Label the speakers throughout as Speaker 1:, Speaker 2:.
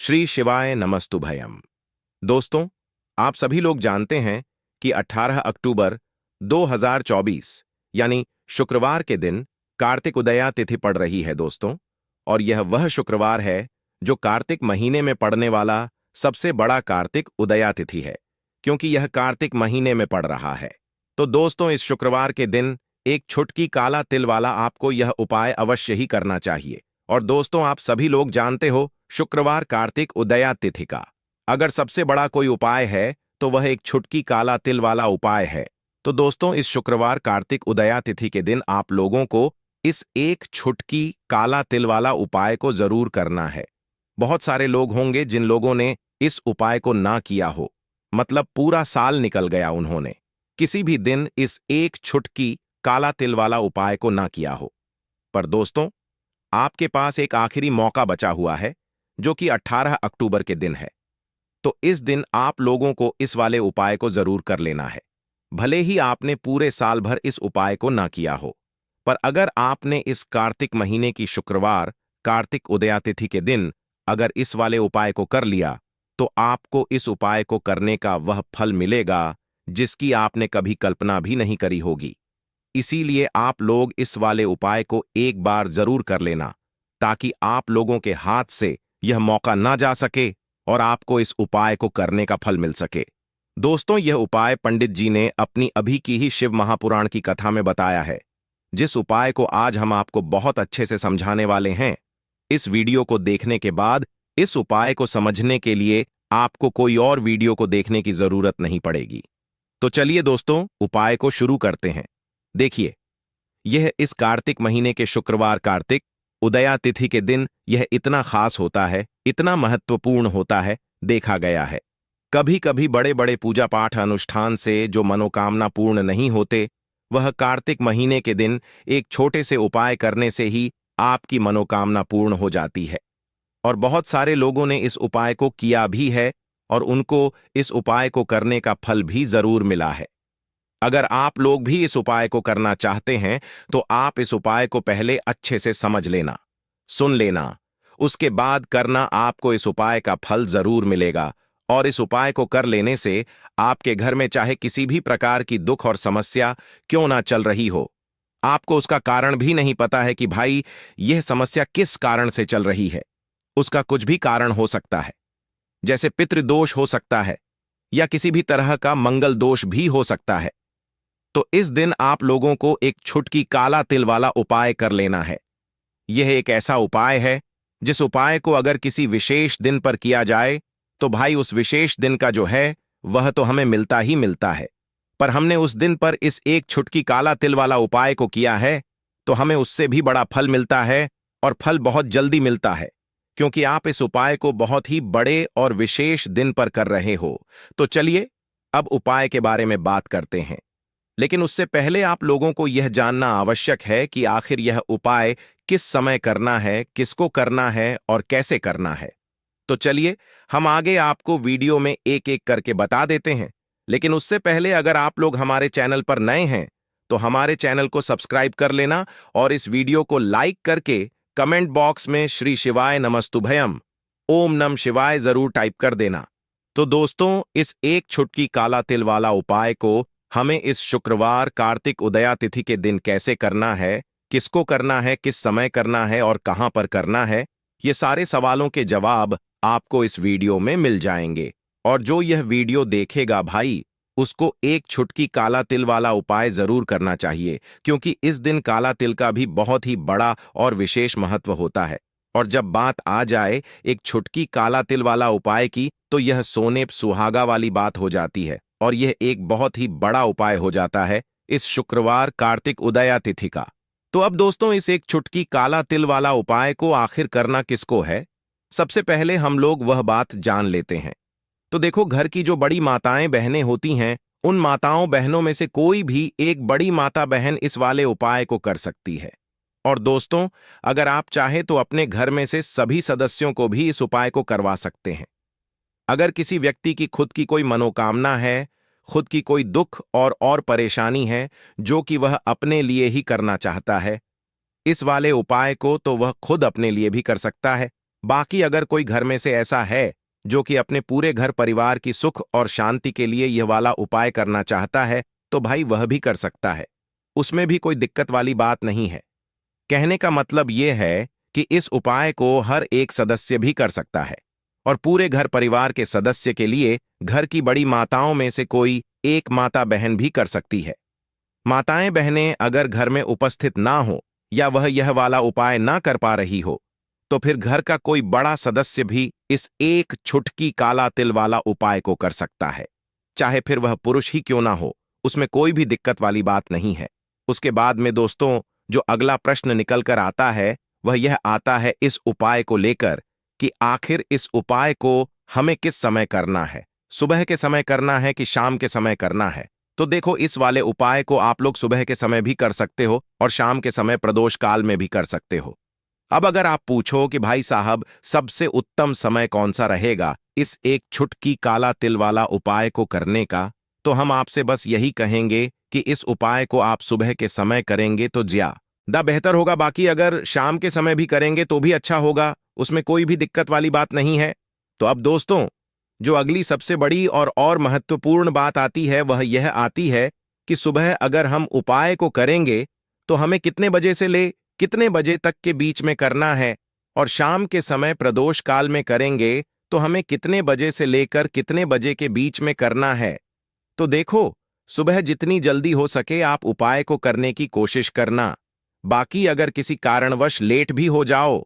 Speaker 1: श्री शिवाय नमस्तुभयम। दोस्तों, आप सभी लोग जानते हैं कि 18 अक्टूबर 2024 यानी शुक्रवार के दिन कार्तिक उदया तिथि पड़ रही है दोस्तों। और यह वह शुक्रवार है जो कार्तिक महीने में पड़ने वाला सबसे बड़ा कार्तिक उदया तिथि है, क्योंकि यह कार्तिक महीने में पड़ रहा है। तो दोस्तों, इस शुक्रवार के दिन एक छुटकी काला तिल वाला आपको यह उपाय अवश्य ही करना चाहिए। और दोस्तों, आप सभी लोग जानते हो शुक्रवार कार्तिक उदया तिथि का अगर सबसे बड़ा कोई उपाय है तो वह एक छुटकी काला तिल वाला उपाय है। तो दोस्तों, इस शुक्रवार कार्तिक उदया तिथि के दिन आप लोगों को इस एक छुटकी काला तिल वाला उपाय को जरूर करना है। बहुत सारे लोग होंगे जिन लोगों ने इस उपाय को ना किया हो, मतलब पूरा साल निकल गया उन्होंने किसी भी दिन इस एक छुटकी काला तिल वाला उपाय को ना किया हो। पर दोस्तों, आपके पास एक आखिरी मौका बचा हुआ है जो कि 18 अक्टूबर के दिन है। तो इस दिन आप लोगों को इस वाले उपाय को जरूर कर लेना है, भले ही आपने पूरे साल भर इस उपाय को ना किया हो। पर अगर आपने इस कार्तिक महीने की शुक्रवार कार्तिक उदया तिथि के दिन अगर इस वाले उपाय को कर लिया तो आपको इस उपाय को करने का वह फल मिलेगा जिसकी आपने कभी कल्पना भी नहीं करी होगी। इसीलिए आप लोग इस वाले उपाय को एक बार जरूर कर लेना, ताकि आप लोगों के हाथ से यह मौका ना जा सके और आपको इस उपाय को करने का फल मिल सके। दोस्तों, यह उपाय पंडित जी ने अपनी अभी की ही शिव महापुराण की कथा में बताया है, जिस उपाय को आज हम आपको बहुत अच्छे से समझाने वाले हैं। इस वीडियो को देखने के बाद इस उपाय को समझने के लिए आपको कोई और वीडियो को देखने की जरूरत नहीं पड़ेगी। तो चलिए दोस्तों, उपाय को शुरू करते हैं। देखिए, यह इस कार्तिक महीने के शुक्रवार कार्तिक उदया तिथि के दिन यह इतना खास होता है, इतना महत्वपूर्ण होता है, देखा गया है कभी कभी बड़े बड़े पूजा पाठ अनुष्ठान से जो मनोकामना पूर्ण नहीं होते, वह कार्तिक महीने के दिन एक छोटे से उपाय करने से ही आपकी मनोकामना पूर्ण हो जाती है। और बहुत सारे लोगों ने इस उपाय को किया भी है और उनको इस उपाय को करने का फल भी जरूर मिला है। अगर आप लोग भी इस उपाय को करना चाहते हैं तो आप इस उपाय को पहले अच्छे से समझ लेना, सुन लेना, उसके बाद करना। आपको इस उपाय का फल जरूर मिलेगा। और इस उपाय को कर लेने से आपके घर में चाहे किसी भी प्रकार की दुख और समस्या क्यों ना चल रही हो, आपको उसका कारण भी नहीं पता है कि भाई यह समस्या किस कारण से चल रही है। उसका कुछ भी कारण हो सकता है, जैसे पितृदोष हो सकता है या किसी भी तरह का मंगल दोष भी हो सकता है। तो इस दिन आप लोगों को एक छुटकी काला तिल वाला उपाय कर लेना है। यह एक ऐसा उपाय है जिस उपाय को अगर किसी विशेष दिन पर किया जाए तो भाई उस विशेष दिन का जो है वह तो हमें मिलता ही मिलता है। पर हमने उस दिन पर इस एक छुटकी काला तिल वाला उपाय को किया है तो हमें उससे भी बड़ा फल मिलता है, और फल बहुत जल्दी मिलता है, क्योंकि आप इस उपाय को बहुत ही बड़े और विशेष दिन पर कर रहे हो। तो चलिए अब उपाय के बारे में बात करते हैं। लेकिन उससे पहले आप लोगों को यह जानना आवश्यक है कि आखिर यह उपाय किस समय करना है, किसको करना है और कैसे करना है। तो चलिए हम आगे आपको वीडियो में एक एक करके बता देते हैं। लेकिन उससे पहले अगर आप लोग हमारे चैनल पर नए हैं तो हमारे चैनल को सब्सक्राइब कर लेना और इस वीडियो को लाइक करके कमेंट बॉक्स में श्री शिवाय नमस्तुभयम ओम नम शिवाय जरूर टाइप कर देना। तो दोस्तों, इस एक छुटकी काला तिल वाला उपाय को हमें इस शुक्रवार कार्तिक उदया तिथि के दिन कैसे करना है, किसको करना है, किस समय करना है और कहां पर करना है, ये सारे सवालों के जवाब आपको इस वीडियो में मिल जाएंगे। और जो यह वीडियो देखेगा भाई, उसको एक छुटकी काला तिल वाला उपाय जरूर करना चाहिए, क्योंकि इस दिन काला तिल का भी बहुत ही बड़ा और विशेष महत्व होता है। और जब बात आ जाए एक छुटकी काला तिल वाला उपाय की, तो यह सोने सुहागा वाली बात हो जाती है और यह एक बहुत ही बड़ा उपाय हो जाता है इस शुक्रवार कार्तिक उदया तिथि का। तो अब दोस्तों, इस एक छुटकी काला तिल वाला उपाय को आखिर करना किसको है, सबसे पहले हम लोग वह बात जान लेते हैं। तो देखो, घर की जो बड़ी माताएं बहनें होती हैं, उन माताओं बहनों में से कोई भी एक बड़ी माता बहन इस वाले उपाय को कर सकती है। और दोस्तों, अगर आप चाहे तो अपने घर में से सभी सदस्यों को भी इस उपाय को करवा सकते हैं। अगर किसी व्यक्ति की खुद की कोई मनोकामना है, खुद की कोई दुख और परेशानी है जो कि वह अपने लिए ही करना चाहता है, इस वाले उपाय को तो वह खुद अपने लिए भी कर सकता है, बाकी अगर कोई घर में से ऐसा है जो कि अपने पूरे घर परिवार की सुख और शांति के लिए यह वाला उपाय करना चाहता है, तो भाई वह भी कर सकता है। उसमें भी कोई दिक्कत वाली बात नहीं है। कहने का मतलब यह है कि इस उपाय को हर एक सदस्य भी कर सकता है और पूरे घर परिवार के सदस्य के लिए घर की बड़ी माताओं में से कोई एक माता बहन भी कर सकती है। माताएं बहनें अगर घर में उपस्थित ना हो या वह यह वाला उपाय ना कर पा रही हो, तो फिर घर का कोई बड़ा सदस्य भी इस एक छुटकी काला तिल वाला उपाय को कर सकता है। चाहे फिर वह पुरुष ही क्यों ना हो, उसमें कोई भी दिक्कत वाली बात नहीं है। उसके बाद में दोस्तों जो अगला प्रश्न निकल कर आता है वह यह आता है इस उपाय को लेकर कि आखिर इस उपाय को हमें किस समय करना है, सुबह के समय करना है कि शाम के समय करना है। तो देखो, इस वाले उपाय को आप लोग सुबह के समय भी कर सकते हो और शाम के समय प्रदोष काल में भी कर सकते हो। अब अगर आप पूछो कि भाई साहब सबसे उत्तम समय कौन सा रहेगा इस एक छुटकी काला तिल वाला उपाय को करने का, तो हम आपसे बस यही कहेंगे कि इस उपाय को आप सुबह के समय करेंगे तो ज्यादा बेहतर होगा। बाकी अगर शाम के समय भी करेंगे तो भी अच्छा होगा, उसमें कोई भी दिक्कत वाली बात नहीं है। तो अब दोस्तों जो अगली सबसे बड़ी और महत्वपूर्ण बात आती है वह यह आती है कि सुबह अगर हम उपाय को करेंगे तो हमें कितने बजे से ले कितने बजे तक के बीच में करना है, और शाम के समय प्रदोष काल में करेंगे तो हमें कितने बजे से लेकर कितने बजे के बीच में करना है। तो देखो, सुबह जितनी जल्दी हो सके आप उपाय को करने की कोशिश करना। बाकी अगर किसी कारणवश लेट भी हो जाओ,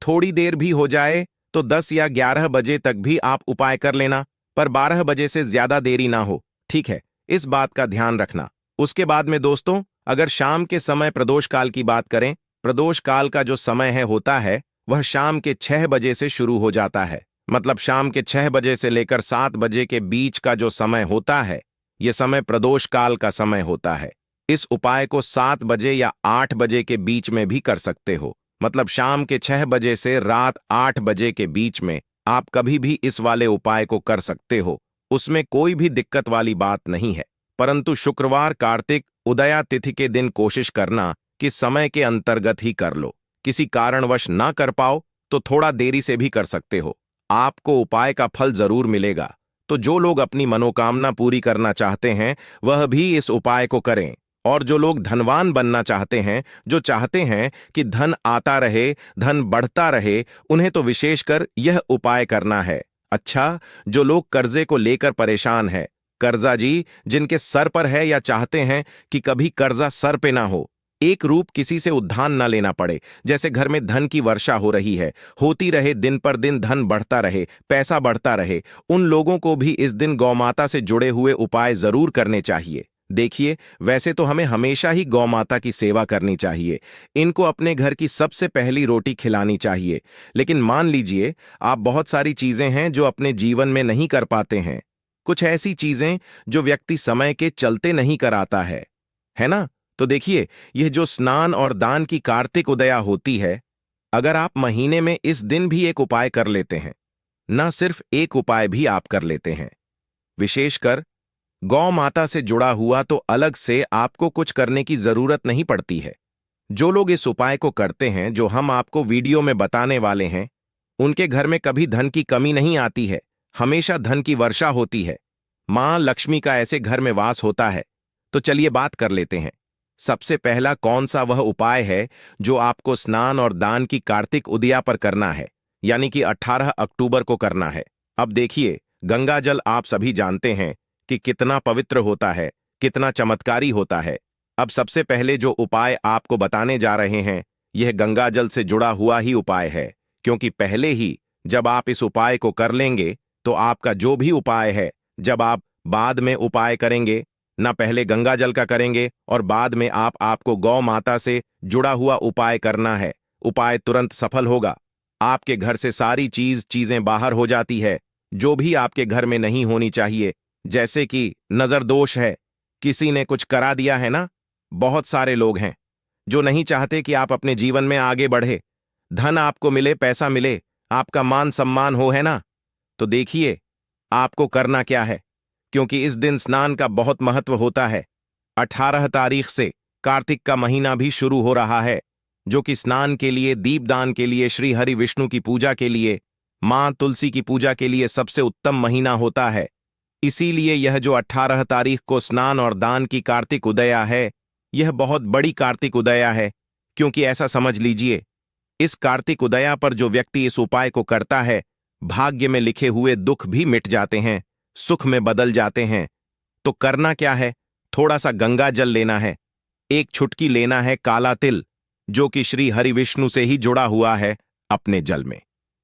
Speaker 1: थोड़ी देर भी हो जाए, तो 10 या 11 बजे तक भी आप उपाय कर लेना, पर 12 बजे से ज्यादा देरी ना हो, ठीक है? इस बात का ध्यान रखना। उसके बाद में दोस्तों अगर शाम के समय प्रदोष काल की बात करें, प्रदोष काल का जो समय होता है वह शाम के 6 बजे से शुरू हो जाता है। मतलब शाम के 6 बजे से लेकर 7 बजे के बीच का जो समय होता है यह समय प्रदोष काल का समय होता है। इस उपाय को 7 बजे या 8 बजे के बीच में भी कर सकते हो। मतलब शाम के 6 बजे से रात 8 बजे के बीच में आप कभी भी इस वाले उपाय को कर सकते हो, उसमें कोई भी दिक्कत वाली बात नहीं है। परंतु शुक्रवार कार्तिक उदया तिथि के दिन कोशिश करना कि समय के अंतर्गत ही कर लो। किसी कारणवश ना कर पाओ तो थोड़ा देरी से भी कर सकते हो, आपको उपाय का फल जरूर मिलेगा। तो जो लोग अपनी मनोकामना पूरी करना चाहते हैं वह भी इस उपाय को करें, और जो लोग धनवान बनना चाहते हैं, जो चाहते हैं कि धन आता रहे, धन बढ़ता रहे, उन्हें तो विशेषकर यह उपाय करना है। अच्छा, जो लोग कर्जे को लेकर परेशान है, कर्जा जी जिनके सर पर है या चाहते हैं कि कभी कर्जा सर पे ना हो, एक रूप किसी से उधार ना लेना पड़े, जैसे घर में धन की वर्षा हो रही है, होती रहे, दिन पर दिन धन बढ़ता रहे, पैसा बढ़ता रहे, उन लोगों को भी इस दिन गौमाता से जुड़े हुए उपाय जरूर करने चाहिए। देखिए, वैसे तो हमें हमेशा ही गौमाता की सेवा करनी चाहिए, इनको अपने घर की सबसे पहली रोटी खिलानी चाहिए। लेकिन मान लीजिए आप बहुत सारी चीजें हैं जो अपने जीवन में नहीं कर पाते हैं, कुछ ऐसी चीजें जो व्यक्ति समय के चलते नहीं कराता है ना? तो देखिए, यह जो स्नान और दान की कार्तिक उदया होती है, अगर आप महीने में इस दिन भी एक उपाय कर लेते हैं, ना सिर्फ एक उपाय भी आप कर लेते हैं, विशेषकर गौ माता से जुड़ा हुआ, तो अलग से आपको कुछ करने की जरूरत नहीं पड़ती है। जो लोग इस उपाय को करते हैं जो हम आपको वीडियो में बताने वाले हैं, उनके घर में कभी धन की कमी नहीं आती है, हमेशा धन की वर्षा होती है, मां लक्ष्मी का ऐसे घर में वास होता है। तो चलिए बात कर लेते हैं। सबसे पहला कौन सा वह उपाय है जो आपको स्नान और दान की कार्तिक उदया पर करना है, यानी कि 18 अक्टूबर को करना है। अब देखिए, गंगा जल आप सभी जानते हैं कि कितना पवित्र होता है, कितना चमत्कारी होता है। अब सबसे पहले जो उपाय आपको बताने जा रहे हैं यह गंगा जल से जुड़ा हुआ ही उपाय है, क्योंकि पहले ही जब आप इस उपाय को कर लेंगे तो आपका जो भी उपाय है, जब आप बाद में उपाय करेंगे, ना पहले गंगा जल का करेंगे और बाद में आपको गौ माता से जुड़ा हुआ उपाय करना है, उपाय तुरंत सफल होगा। आपके घर से सारी चीजें बाहर हो जाती है जो भी आपके घर में नहीं होनी चाहिए, जैसे कि नजर दोष है, किसी ने कुछ करा दिया है ना। बहुत सारे लोग हैं जो नहीं चाहते कि आप अपने जीवन में आगे बढ़े, धन आपको मिले, पैसा मिले, आपका मान सम्मान हो, है ना। तो देखिए आपको करना क्या है, क्योंकि इस दिन स्नान का बहुत महत्व होता है। 18 तारीख से कार्तिक का महीना भी शुरू हो रहा है। जो कि स्नान के लिए, दीपदान के लिए, श्री हरि विष्णु की पूजा के लिए, मां तुलसी की पूजा के लिए सबसे उत्तम महीना होता है। इसीलिए यह जो 18 तारीख को स्नान और दान की कार्तिक उदया है, यह बहुत बड़ी कार्तिक उदया है। क्योंकि ऐसा समझ लीजिए, इस कार्तिक उदया पर जो व्यक्ति इस उपाय को करता है, भाग्य में लिखे हुए दुख भी मिट जाते हैं, सुख में बदल जाते हैं। तो करना क्या है? थोड़ा सा गंगा जल लेना है, एक चुटकी लेना है काला तिल, जो कि श्री हरि विष्णु से ही जुड़ा हुआ है। अपने जल में,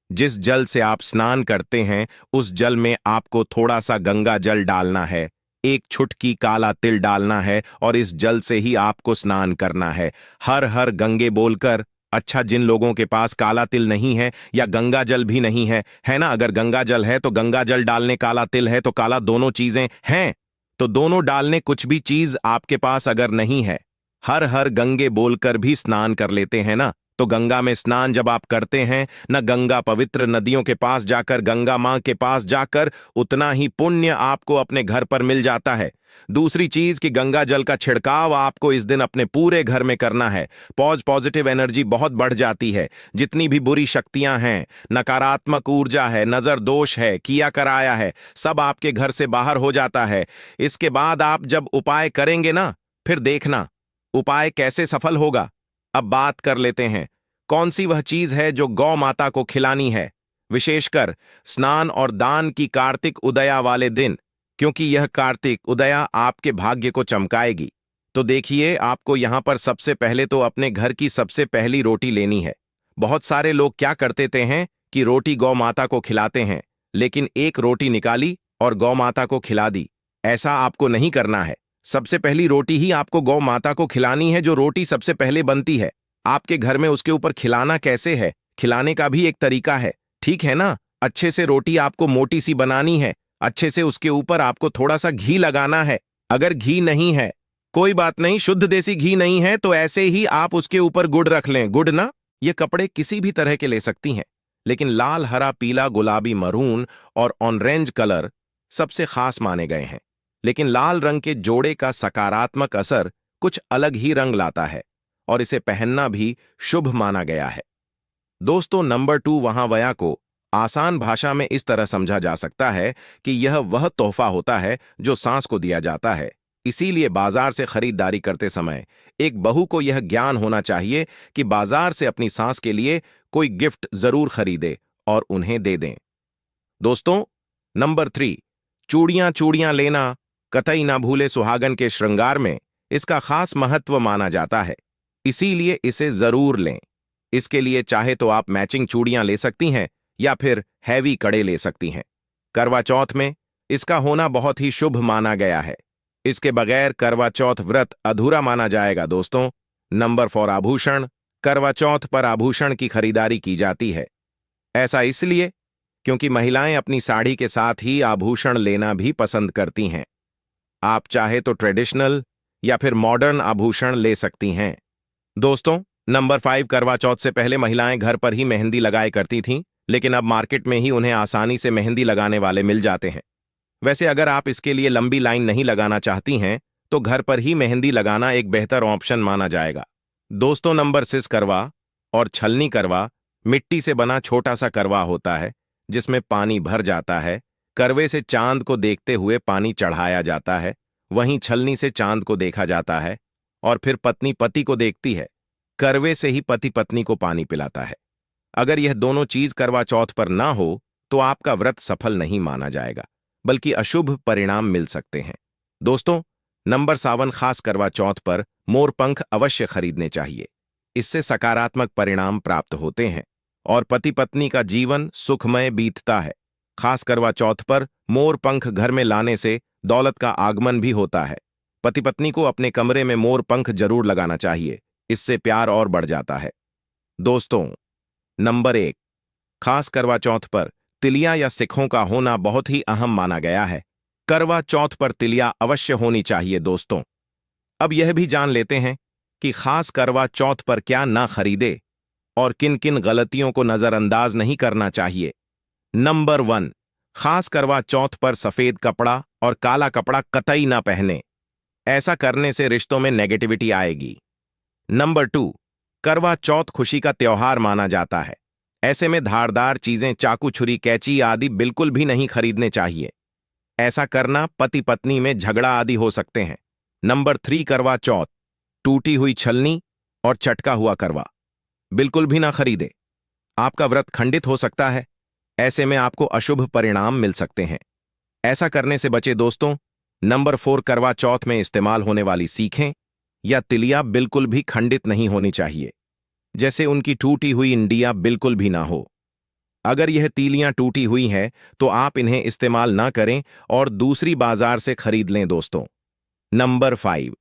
Speaker 1: जिस जल से आप स्नान करते हैं, उस जल में आपको थोड़ा सा गंगा जल डालना है, एक चुटकी काला तिल डालना है और इस जल से ही आपको स्नान करना है। हर हर गंगे बोलकर। अच्छा, जिन लोगों के पास काला तिल नहीं है या गंगा जल भी नहीं है ना, अगर गंगा जल है तो गंगा जल डालने, काला तिल है तो काला, दोनों चीजें हैं तो दोनों डालने। कुछ भी चीज आपके पास अगर नहीं है, हर हर गंगे बोलकर भी स्नान कर लेते हैं ना। तो गंगा में स्नान जब आप करते हैं न, गंगा पवित्र नदियों के पास जाकर, गंगा मां के पास जाकर, उतना ही पुण्य आपको अपने घर पर मिल जाता है। दूसरी चीज कि गंगा जल का छिड़काव आपको इस दिन अपने पूरे घर में करना है। पॉजिटिव एनर्जी बहुत बढ़ जाती है। जितनी भी बुरी शक्तियां हैं, नकारात्मक ऊर्जा है, नजर दोष है, किया कराया है, सब आपके घर से बाहर हो जाता है। इसके बाद आप जब उपाय करेंगे ना, फिर देखना उपाय कैसे सफल होगा। अब बात कर लेते हैं, कौन सी वह चीज है जो गौ माता को खिलानी है, विशेषकर स्नान और दान की कार्तिक उदया वाले दिन, क्योंकि यह कार्तिक उदया आपके भाग्य को चमकाएगी। तो देखिए, आपको यहां पर सबसे पहले तो अपने घर की सबसे पहली रोटी लेनी है। बहुत सारे लोग क्या करते हैं कि रोटी गौ माता को खिलाते हैं, लेकिन एक रोटी निकाली और गौ माता को खिला दी। ऐसा आपको नहीं करना है। सबसे पहली रोटी ही आपको गौ माता को खिलानी है। जो रोटी सबसे पहले बनती है आपके घर में, उसके ऊपर खिलाना कैसे है, खिलाने का भी एक तरीका है, ठीक है ना। अच्छे से रोटी आपको मोटी सी बनानी है, अच्छे से उसके ऊपर आपको थोड़ा सा घी लगाना है। अगर घी नहीं है, कोई बात नहीं, शुद्ध देसी घी नहीं है तो ऐसे ही आप उसके ऊपर गुड़ रख लें। गुड़ ना, ये कपड़े किसी भी तरह के ले सकती हैं, लेकिन लाल, हरा, पीला, गुलाबी, मरून और ऑरेंज कलर सबसे खास माने गए हैं। लेकिन लाल रंग के जोड़े का सकारात्मक असर कुछ अलग ही रंग लाता है और इसे पहनना भी शुभ माना गया है। दोस्तों, नंबर 2, वहां वया को आसान भाषा में इस तरह समझा जा सकता है कि यह वह तोहफा होता है जो सांस को दिया जाता है। इसीलिए बाजार से खरीदारी करते समय एक बहू को यह ज्ञान होना चाहिए कि बाजार से अपनी सांस के लिए कोई गिफ्ट जरूर खरीदे और उन्हें दे दें। दोस्तों, नंबर 3, चूड़ियां चूड़ियां लेना कतई ना भूले। सुहागन के श्रृंगार में इसका खास महत्व माना जाता है, इसीलिए इसे जरूर लें। इसके लिए चाहे तो आप मैचिंग चूड़ियां ले सकती हैं या फिर हैवी कड़े ले सकती हैं। करवा चौथ में इसका होना बहुत ही शुभ माना गया है। इसके बगैर करवा चौथ व्रत अधूरा माना जाएगा। दोस्तों, नंबर 4, आभूषण। करवा चौथ पर आभूषण की खरीदारी की जाती है। ऐसा इसलिए क्योंकि महिलाएं अपनी साड़ी के साथ ही आभूषण लेना भी पसंद करती हैं। आप चाहे तो ट्रेडिशनल या फिर मॉडर्न आभूषण ले सकती हैं। दोस्तों, नंबर 5, करवा चौथ से पहले महिलाएं घर पर ही मेहंदी लगाया करती थीं, लेकिन अब मार्केट में ही उन्हें आसानी से मेहंदी लगाने वाले मिल जाते हैं। वैसे अगर आप इसके लिए लंबी लाइन नहीं लगाना चाहती हैं, तो घर पर ही मेहंदी लगाना एक बेहतर ऑप्शन माना जाएगा। दोस्तों, नंबर 6, करवा और छलनी करवा मिट्टी से बना छोटा सा करवा होता है, जिसमें पानी भर जाता है। करवे से चांद को देखते हुए पानी चढ़ाया जाता है, वहीं छलनी से चांद को देखा जाता है और फिर पत्नी पति को देखती है। करवे से ही पति पत्नी को पानी पिलाता है। अगर यह दोनों चीज करवा चौथ पर ना हो तो आपका व्रत सफल नहीं माना जाएगा, बल्कि अशुभ परिणाम मिल सकते हैं। दोस्तों, नंबर 7, खास करवा चौथ पर मोरपंख अवश्य खरीदने चाहिए। इससे सकारात्मक परिणाम प्राप्त होते हैं और पति पत्नी का जीवन सुखमय बीतता है। खास करवा चौथ पर मोर पंख घर में लाने से दौलत का आगमन भी होता है। पति पत्नी को अपने कमरे में मोर पंख जरूर लगाना चाहिए, इससे प्यार और बढ़ जाता है। दोस्तों, नंबर 1, खास करवा चौथ पर तिलिया या सिखों का होना बहुत ही अहम माना गया है। करवा चौथ पर तिलिया अवश्य होनी चाहिए। दोस्तों, अब यह भी जान लेते हैं कि खास करवा चौथ पर क्या ना खरीदे और किन किन गलतियों को नजरअंदाज नहीं करना चाहिए। नंबर 1, खास करवा चौथ पर सफेद कपड़ा और काला कपड़ा कतई ना पहने। ऐसा करने से रिश्तों में नेगेटिविटी आएगी। नंबर 2, करवा चौथ खुशी का त्योहार माना जाता है। ऐसे में धारदार चीजें, चाकू, छुरी, कैंची आदि बिल्कुल भी नहीं खरीदने चाहिए। ऐसा करना पति पत्नी में झगड़ा आदि हो सकते हैं। नंबर 3, करवा चौथ। टूटी हुई छलनी और चटका हुआ करवा बिल्कुल भी ना खरीदे। आपका व्रत खंडित हो सकता है। ऐसे में आपको अशुभ परिणाम मिल सकते हैं। ऐसा करने से बचे दोस्तों। नंबर 4, करवा चौथ में इस्तेमाल होने वाली सीखें या तिलियां बिल्कुल भी खंडित नहीं होनी चाहिए। जैसे उनकी टूटी हुई इंडिया बिल्कुल भी ना हो। अगर यह तीलियां टूटी हुई हैं तो आप इन्हें इस्तेमाल ना करें और दूसरी बाजार से खरीद लें दोस्तों। नंबर 5,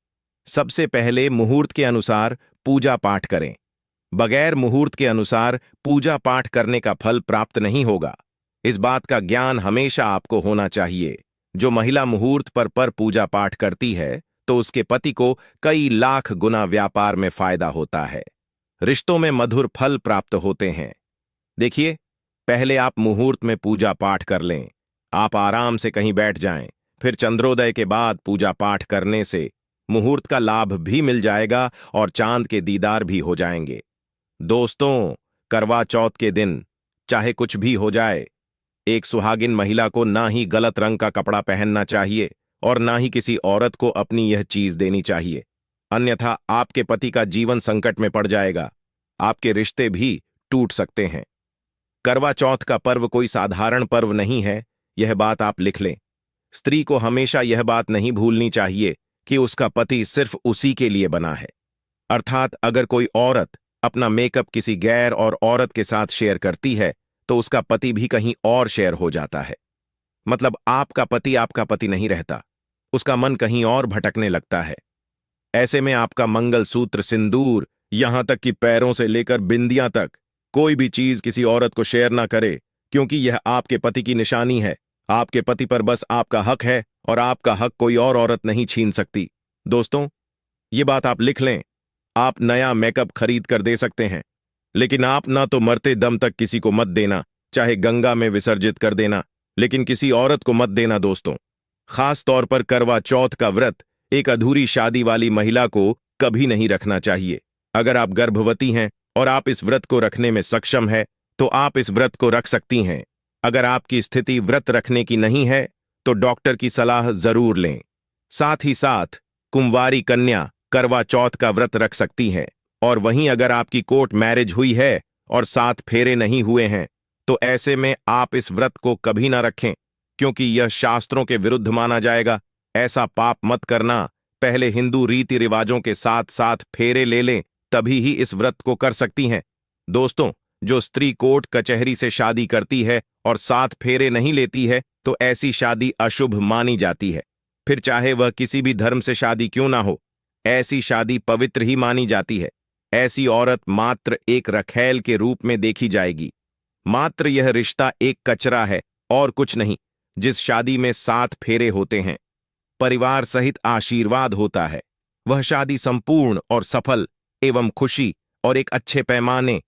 Speaker 1: सबसे पहले मुहूर्त के अनुसार पूजा पाठ करें। बगैर मुहूर्त के अनुसार पूजा पाठ करने का फल प्राप्त नहीं होगा। इस बात का ज्ञान हमेशा आपको होना चाहिए। जो महिला मुहूर्त पर पूजा पाठ करती है तो उसके पति को कई लाख गुना व्यापार में फायदा होता है। रिश्तों में मधुर फल प्राप्त होते हैं। देखिए, पहले आप मुहूर्त में पूजा पाठ कर लें। आप आराम से कहीं बैठ जाएं, फिर चंद्रोदय के बाद पूजा पाठ करने से मुहूर्त का लाभ भी मिल जाएगा और चांद के दीदार भी हो जाएंगे। दोस्तों, करवा चौथ के दिन चाहे कुछ भी हो जाए, एक सुहागिन महिला को ना ही गलत रंग का कपड़ा पहनना चाहिए और ना ही किसी औरत को अपनी यह चीज देनी चाहिए। अन्यथा आपके पति का जीवन संकट में पड़ जाएगा। आपके रिश्ते भी टूट सकते हैं। करवा चौथ का पर्व कोई साधारण पर्व नहीं है, यह बात आप लिख लें। स्त्री को हमेशा यह बात नहीं भूलनी चाहिए कि उसका पति सिर्फ उसी के लिए बना है। अर्थात अगर कोई औरत अपना मेकअप किसी गैर और औरत के साथ शेयर करती है तो उसका पति भी कहीं और शेयर हो जाता है। मतलब आपका पति नहीं रहता, उसका मन कहीं और भटकने लगता है। ऐसे में आपका मंगलसूत्र, सिंदूर, यहां तक कि पैरों से लेकर बिंदियां तक कोई भी चीज किसी औरत को शेयर ना करे, क्योंकि यह आपके पति की निशानी है। आपके पति पर बस आपका हक है और आपका हक कोई और औरत नहीं छीन सकती। दोस्तों, ये बात आप लिख लें। आप नया मेकअप खरीद कर दे सकते हैं, लेकिन आप ना तो मरते दम तक किसी को मत देना, चाहे गंगा में विसर्जित कर देना, लेकिन किसी औरत को मत देना दोस्तों। खास तौर पर करवा चौथ का व्रत एक अधूरी शादी वाली महिला को कभी नहीं रखना चाहिए। अगर आप गर्भवती हैं और आप इस व्रत को रखने में सक्षम है तो आप इस व्रत को रख सकती हैं। अगर आपकी स्थिति व्रत रखने की नहीं है तो डॉक्टर की सलाह जरूर लें। साथ ही साथ कुंवारी कन्या करवा चौथ का व्रत रख सकती हैं। और वहीं अगर आपकी कोर्ट मैरिज हुई है और 7 फेरे नहीं हुए हैं तो ऐसे में आप इस व्रत को कभी ना रखें, क्योंकि यह शास्त्रों के विरुद्ध माना जाएगा। ऐसा पाप मत करना। पहले हिंदू रीति रिवाजों के साथ साथ फेरे ले लें, तभी ही इस व्रत को कर सकती हैं। दोस्तों, जो स्त्री कोर्ट कचहरी से शादी करती है और 7 फेरे नहीं लेती है तो ऐसी शादी अशुभ मानी जाती है। फिर चाहे वह किसी भी धर्म से शादी क्यों ना हो, ऐसी शादी पवित्र ही मानी जाती है। ऐसी औरत मात्र एक रखैल के रूप में देखी जाएगी। मात्र यह रिश्ता एक कचरा है और कुछ नहीं। जिस शादी में 7 फेरे होते हैं, परिवार सहित आशीर्वाद होता है, वह शादी संपूर्ण और सफल एवं खुशी और एक अच्छे पैमाने